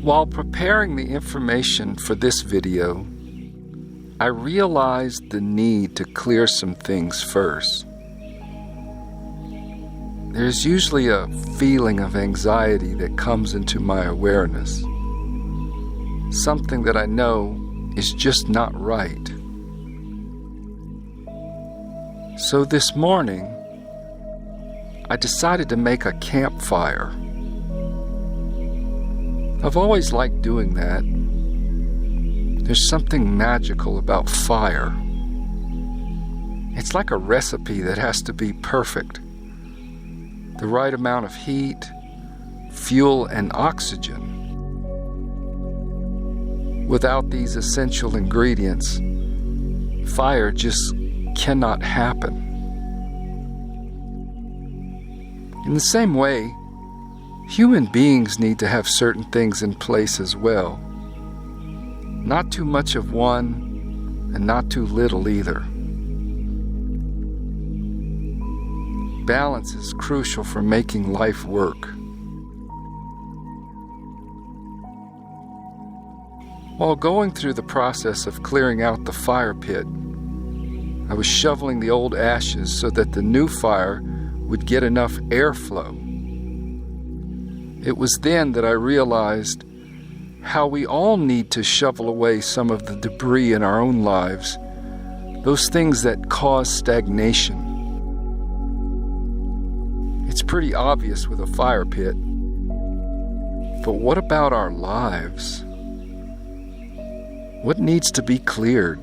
While preparing the information for this video, I realized the need to clear some things first. There's usually a feeling of anxiety that comes into my awareness, something that I know is just not right. So this morning, I decided to make a campfire. I've always liked doing that. There's something magical about fire. It's like a recipe that has to be perfect. The right amount of heat, fuel, and oxygen. Without these essential ingredients, fire just cannot happen. In the same way, human beings need to have certain things in place as well. Not too much of one, and not too little either. Balance is crucial for making life work. While going through the process of clearing out the fire pit, I was shoveling the old ashes so that the new fire would get enough airflow. It was then that I realized how we all need to shovel away some of the debris in our own lives, those things that cause stagnation. It's pretty obvious with a fire pit, but what about our lives? What needs to be cleared?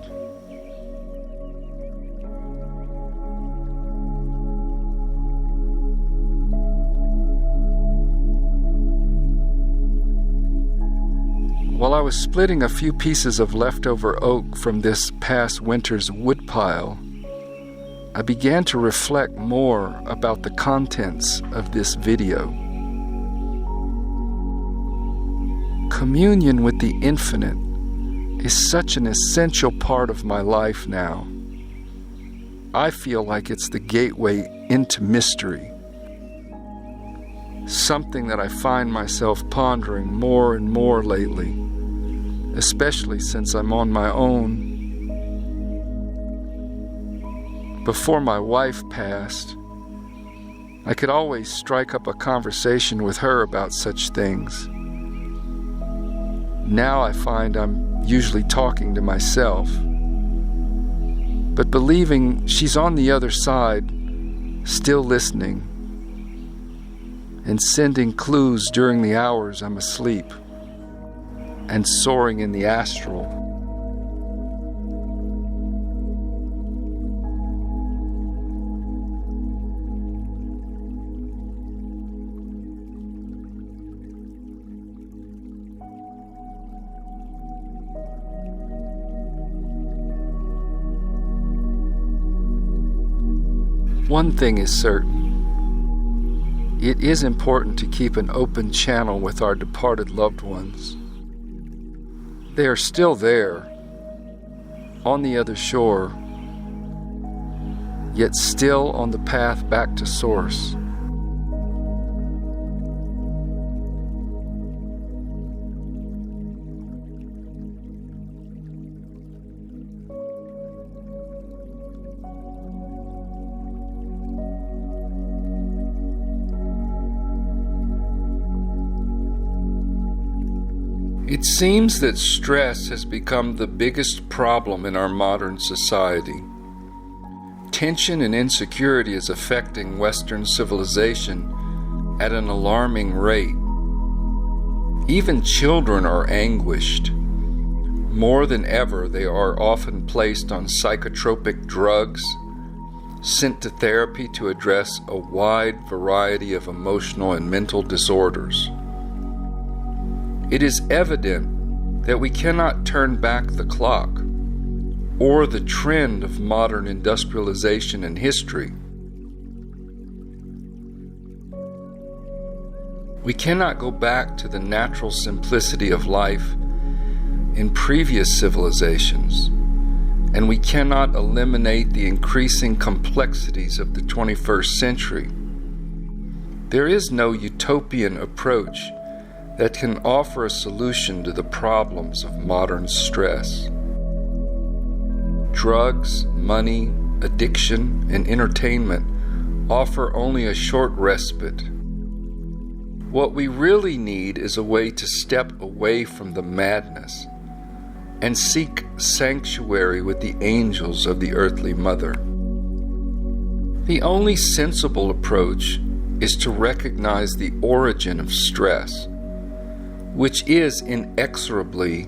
While I was splitting a few pieces of leftover oak from this past winter's woodpile, I began to reflect more about the contents of this video. Communion with the infinite is such an essential part of my life now. I feel like it's the gateway into mystery, something that I find myself pondering more and more lately, especially since I'm on my own. Before my wife passed, I could always strike up a conversation with her about such things. Now I find I'm usually talking to myself, but believing she's on the other side, still listening, and sending clues during the hours I'm asleep and soaring in the astral. One thing is certain. It is important to keep an open channel with our departed loved ones. They are still there, on the other shore, yet still on the path back to Source. It seems that stress has become the biggest problem in our modern society. Tension and insecurity is affecting Western civilization at an alarming rate. Even children are anguished. More than ever, they are often placed on psychotropic drugs, sent to therapy to address a wide variety of emotional and mental disorders. It is evident that we cannot turn back the clock or the trend of modern industrialization in history. We cannot go back to the natural simplicity of life in previous civilizations, and we cannot eliminate the increasing complexities of the 21st century. There is no utopian approach that can offer a solution to the problems of modern stress. Drugs, money, addiction, and entertainment offer only a short respite. What we really need is a way to step away from the madness and seek sanctuary with the angels of the earthly mother. The only sensible approach is to recognize the origin of stress, which is inexorably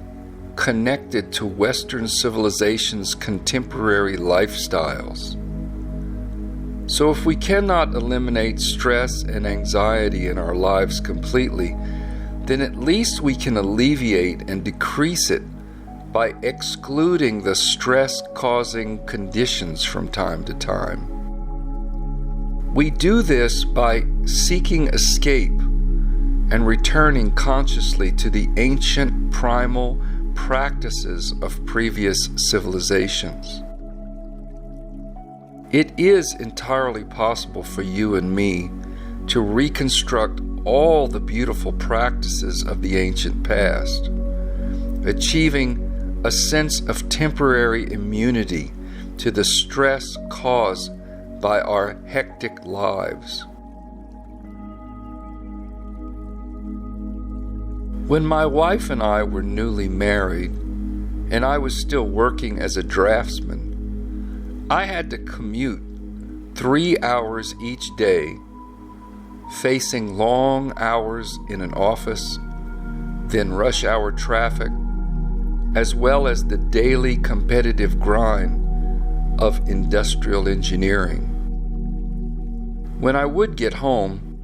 connected to Western civilization's contemporary lifestyles. So if we cannot eliminate stress and anxiety in our lives completely, then at least we can alleviate and decrease it by excluding the stress-causing conditions from time to time. We do this by seeking escape and returning consciously to the ancient primal practices of previous civilizations. It is entirely possible for you and me to reconstruct all the beautiful practices of the ancient past, achieving a sense of temporary immunity to the stress caused by our hectic lives. When my wife and I were newly married, and I was still working as a draftsman, I had to commute 3 hours each day, facing long hours in an office, then rush hour traffic, as well as the daily competitive grind of industrial engineering. When I would get home,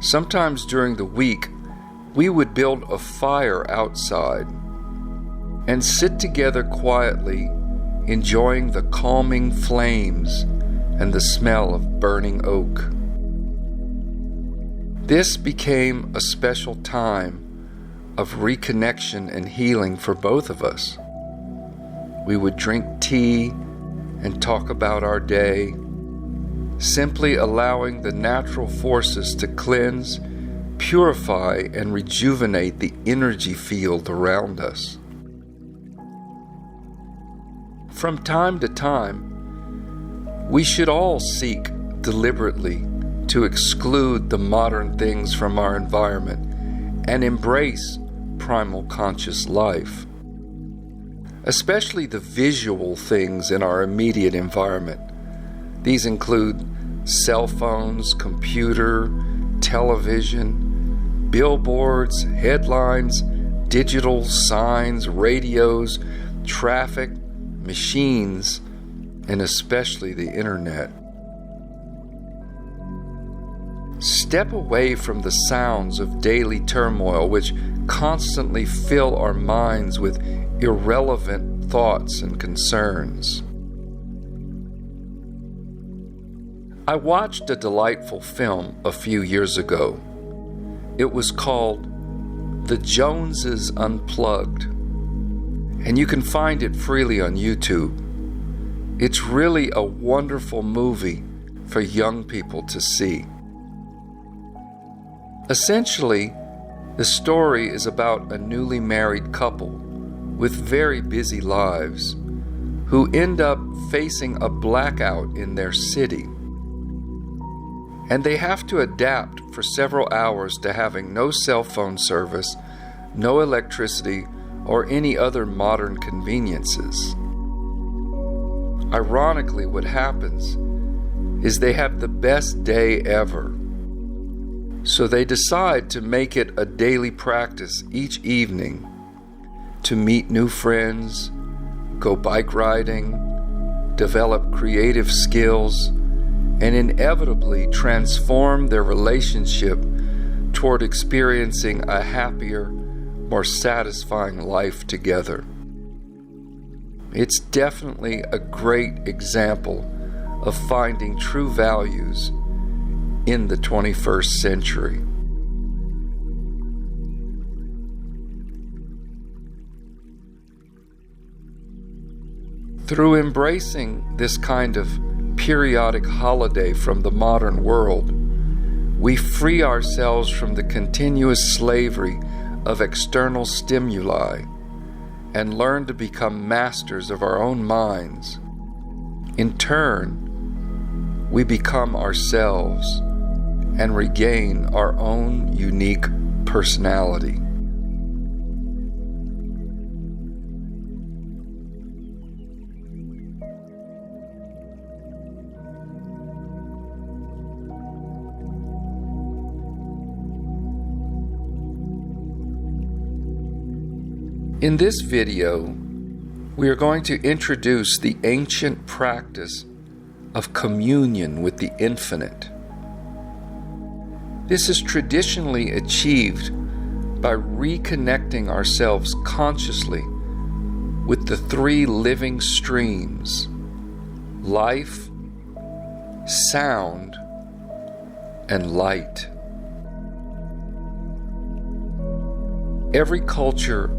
sometimes during the week, we would build a fire outside and sit together quietly, enjoying the calming flames and the smell of burning oak. This became a special time of reconnection and healing for both of us. We would drink tea and talk about our day, simply allowing the natural forces to cleanse, purify, and rejuvenate the energy field around us. From time to time, we should all seek deliberately to exclude the modern things from our environment and embrace primal conscious life, especially the visual things in our immediate environment. These include cell phones, computer, television, billboards, headlines, digital signs, radios, traffic, machines, and especially the internet. Step away from the sounds of daily turmoil which constantly fill our minds with irrelevant thoughts and concerns. I watched a delightful film a few years ago. It was called The Joneses Unplugged, and you can find it freely on YouTube. It's really a wonderful movie for young people to see. Essentially, the story is about a newly married couple with very busy lives who end up facing a blackout in their city. And they have to adapt for several hours to having no cell phone service, no electricity, or any other modern conveniences. Ironically, what happens is they have the best day ever. So they decide to make it a daily practice each evening to meet new friends, go bike riding, develop creative skills, and inevitably transform their relationship toward experiencing a happier, more satisfying life together. It's definitely a great example of finding true values in the 21st century. Through embracing this kind of periodic holiday from the modern world, we free ourselves from the continuous slavery of external stimuli and learn to become masters of our own minds, in turn, we become ourselves and regain our own unique personality. In this video, we are going to introduce the ancient practice of communion with the infinite. This is traditionally achieved by reconnecting ourselves consciously with the three living streams: life, sound, and light. Every culture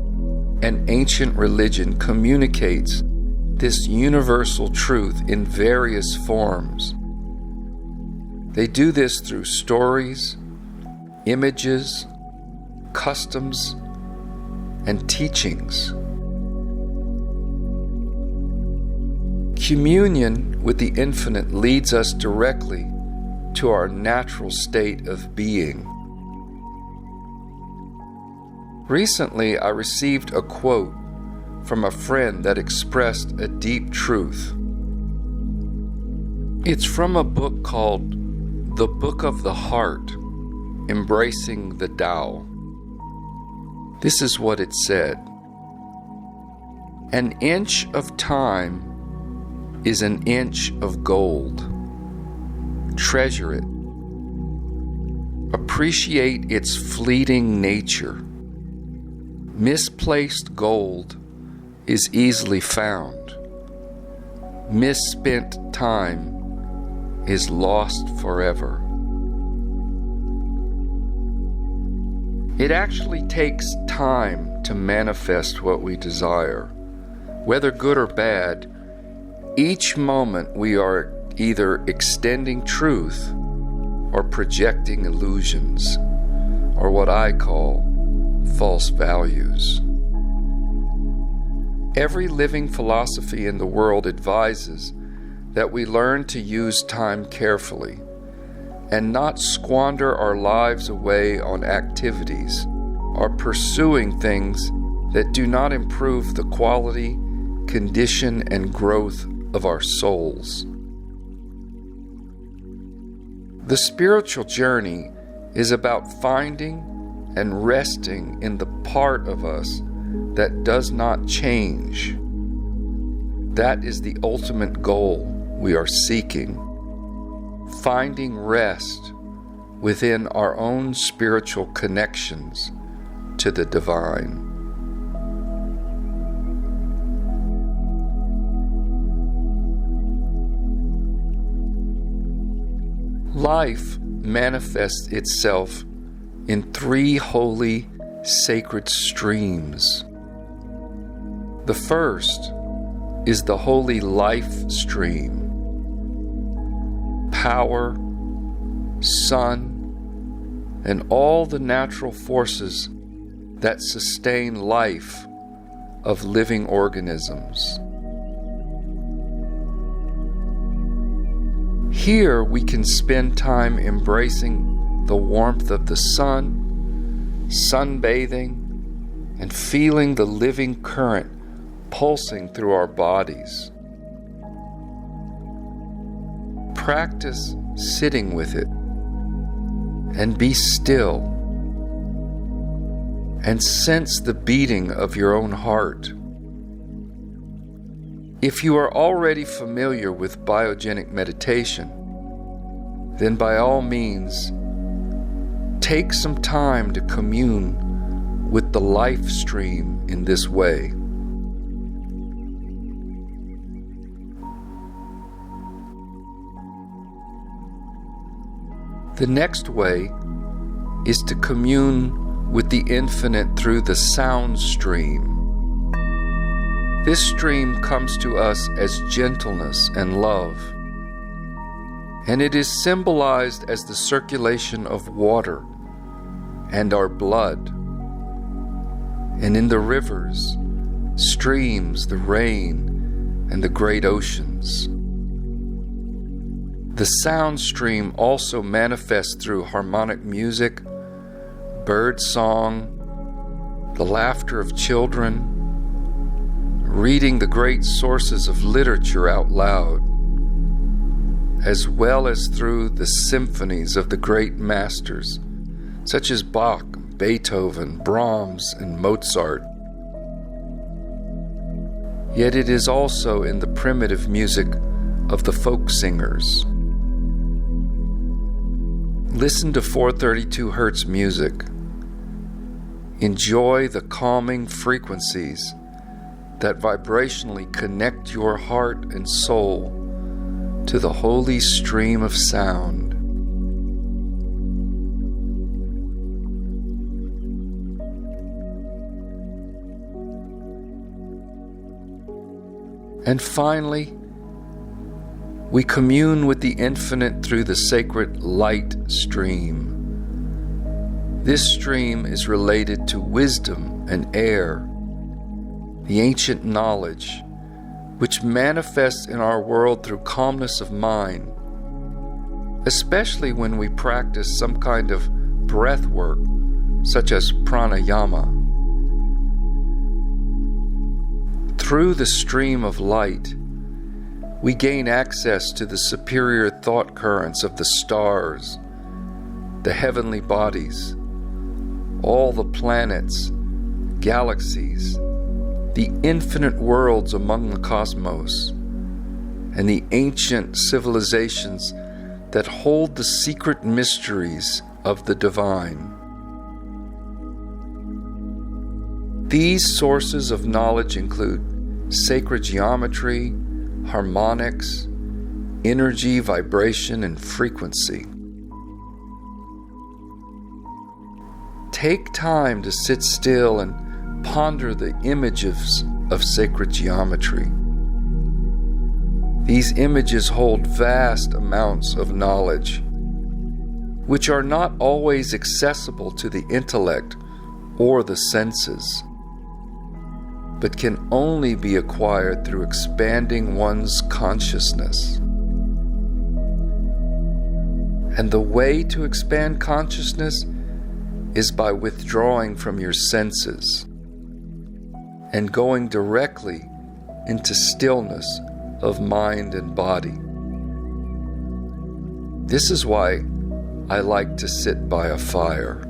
and ancient religion communicates this universal truth in various forms. They do this through stories, images, customs, and teachings. Communion with the infinite leads us directly to our natural state of being. Recently, I received a quote from a friend that expressed a deep truth. It's from a book called The Book of the Heart, Embracing the Tao. This is what it said: "An inch of time is an inch of gold. Treasure it. Appreciate its fleeting nature. Misplaced gold is easily found. Misspent time is lost forever." It actually takes time to manifest what we desire. Whether good or bad, each moment we are either extending truth or projecting illusions, or what I call false values. Every living philosophy in the world advises that we learn to use time carefully and not squander our lives away on activities or pursuing things that do not improve the quality, condition, and growth of our souls. The spiritual journey is about finding and resting in the part of us that does not change. That is the ultimate goal we are seeking: finding rest within our own spiritual connections to the divine. Life manifests itself in three holy, sacred streams. The first is the holy life stream. Power, sun, and all the natural forces that sustain life of living organisms. Here we can spend time embracing the warmth of the sun, sunbathing, and feeling the living current pulsing through our bodies. Practice sitting with it and be still and sense the beating of your own heart. If you are already familiar with biogenic meditation, then by all means, take some time to commune with the life stream in this way. The next way is to commune with the infinite through the sound stream. This stream comes to us as gentleness and love, and it is symbolized as the circulation of water and our blood and in the rivers, streams, the rain, and the great oceans. The sound stream also manifests through harmonic music, bird song, the laughter of children, reading the great sources of literature out loud, as well as through the symphonies of the great masters, such as Bach, Beethoven, Brahms, and Mozart. Yet it is also in the primitive music of the folk singers. Listen to 432 Hz music. Enjoy the calming frequencies that vibrationally connect your heart and soul to the holy stream of sound. And finally, we commune with the infinite through the sacred light stream. This stream is related to wisdom and air, the ancient knowledge, which manifests in our world through calmness of mind, especially when we practice some kind of breath work, such as pranayama. Through the stream of light, we gain access to the superior thought currents of the stars, the heavenly bodies, all the planets, galaxies, the infinite worlds among the cosmos, and the ancient civilizations that hold the secret mysteries of the divine. These sources of knowledge include sacred geometry, harmonics, energy, vibration, and frequency. Take time to sit still and ponder the images of sacred geometry. These images hold vast amounts of knowledge, which are not always accessible to the intellect or the senses, but can only be acquired through expanding one's consciousness. And the way to expand consciousness is by withdrawing from your senses and going directly into stillness of mind and body. This is why I like to sit by a fire.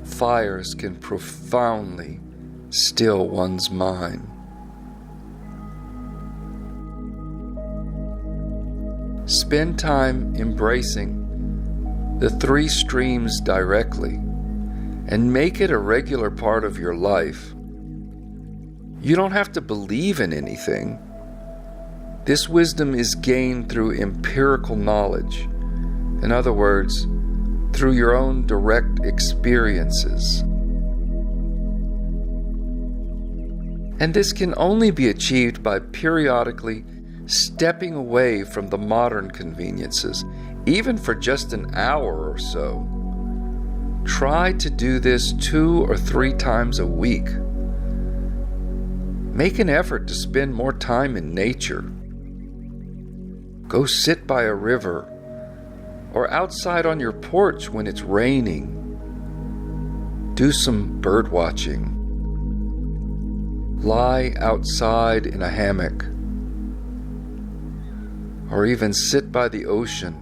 Fires can profoundly still one's mind. Spend time embracing the three streams directly and make it a regular part of your life. You don't have to believe in anything. This wisdom is gained through empirical knowledge. In other words, through your own direct experiences. And this can only be achieved by periodically stepping away from the modern conveniences, even for just an hour or so. Try to do this 2 or 3 times a week. Make an effort to spend more time in nature. Go sit by a river or outside on your porch when it's raining. Do some bird watching. Lie outside in a hammock, or even sit by the ocean,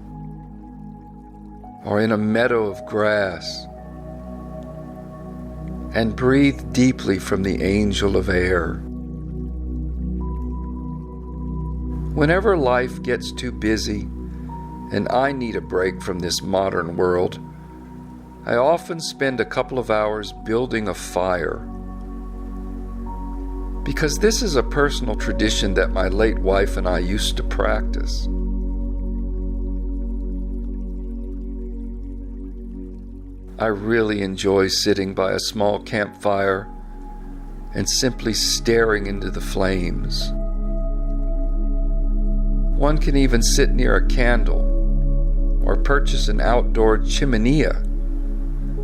or in a meadow of grass, and breathe deeply from the angel of air. Whenever life gets too busy and I need a break from this modern world, I often spend a couple of hours building a fire. Because this is a personal tradition that my late wife and I used to practice. I really enjoy sitting by a small campfire and simply staring into the flames. One can even sit near a candle or purchase an outdoor chimenea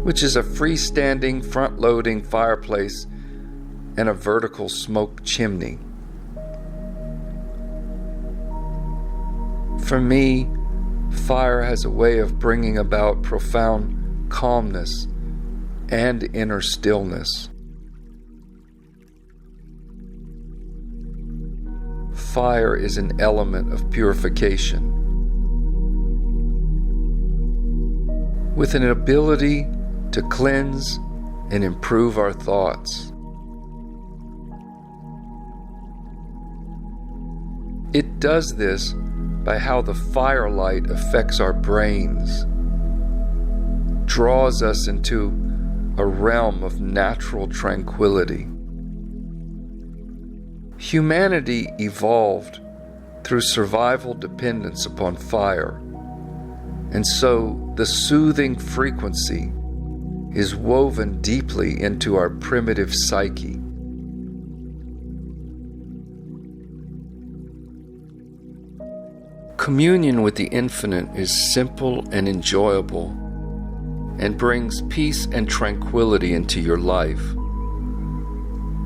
which is a freestanding, front-loading fireplace and a vertical smoke chimney. For me, fire has a way of bringing about profound calmness and inner stillness. Fire is an element of purification, with an ability to cleanse and improve our thoughts. It does this by how the firelight affects our brains, draws us into a realm of natural tranquility. Humanity evolved through survival dependence upon fire, and so the soothing frequency is woven deeply into our primitive psyche. Communion with the infinite is simple and enjoyable, and brings peace and tranquility into your life.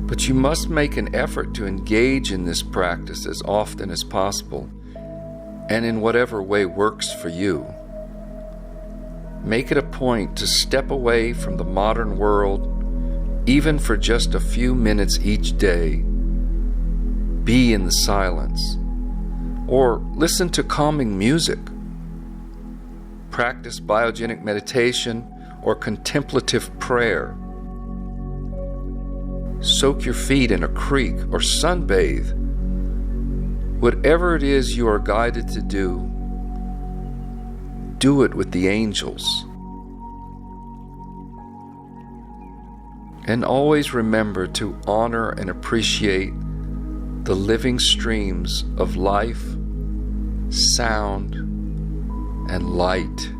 But you must make an effort to engage in this practice as often as possible, and in whatever way works for you. Make it a point to step away from the modern world, even for just a few minutes each day. Be in the silence, or listen to calming music. Practice biogenic meditation or contemplative prayer. Soak your feet in a creek or sunbathe. Whatever it is you are guided to do, do it with the angels. And always remember to honor and appreciate the living streams of life, sound, and light.